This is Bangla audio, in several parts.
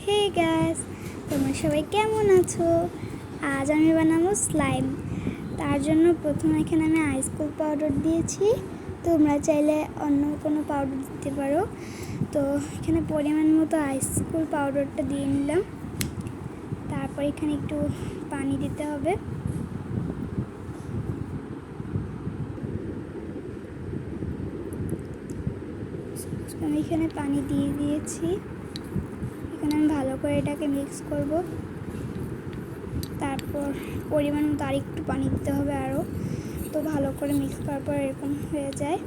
হে গাইস, তোমরা সবাই কেমন আছো? আজ আমি বানাবো স্লাইম। তার জন্য প্রথমে এখানে আমি আইসকুল পাউডার দিয়েছি। তোমরা চাইলে অন্য কোনো পাউডার দিতে পারো। তো এখানে পরিমাণ মতো আইসকুল পাউডারটা দিয়ে নিলাম। তারপর এখানে একটু পানি দিতে হবে। আমি এখানে পানি দিয়ে দিয়েছি। এখানে আমি ভালো করে এটাকে মিক্স করব। তারপর পরিমাণ মতো আরেকটু পানি দিতে হবে আরও। তো ভালো করে মিক্স করার পর এরকম হয়ে যায়।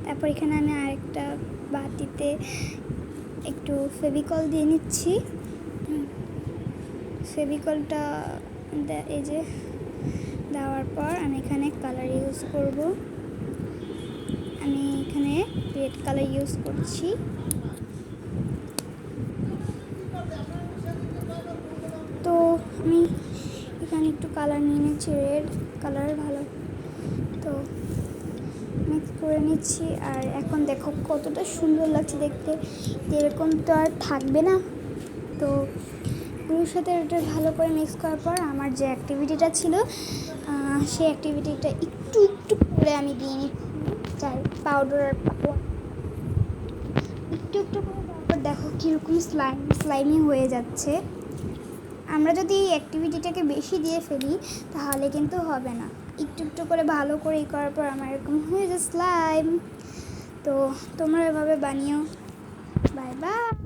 তারপর এখানে আমি আরেকটা বাটিতে একটু ফেভিকল দিয়ে নিচ্ছি। ফেভিকলটা এই যে দেওয়ার পর আমি এখানে কালার ইউজ করব। আমি এখানে রেড কালার ইউজ করছি। তো আমি এখানে একটু কালার নিয়ে নিচ্ছি, রেড কালার ভালো। তো মিক্স করে নিচ্ছি। আর এখন দেখো কতটা সুন্দর লাগছে দেখতে। এরকম তো আর থাকবে না। তো গুঁড়োর সাথে এটা ভালো করে মিক্স করার পর আমার যে অ্যাক্টিভিটিটা ছিল সেই অ্যাক্টিভিটিটা একটু একটু করে আমি দিয়ে নিচ্ছি। পাউডার একটু একটু করে তারপর দেখো কীরকম স্লাইমি হয়ে যাচ্ছে। আমরা যদি এই অ্যাক্টিভিটিটাকে বেশি দিয়ে ফেলি তাহলে কিন্তু হবে না। একটু একটু করে ভালো করে করার পর আমার এরকম হয়ে যায় স্লাইম। তো তোমরা এভাবে বানিও। Bye bye.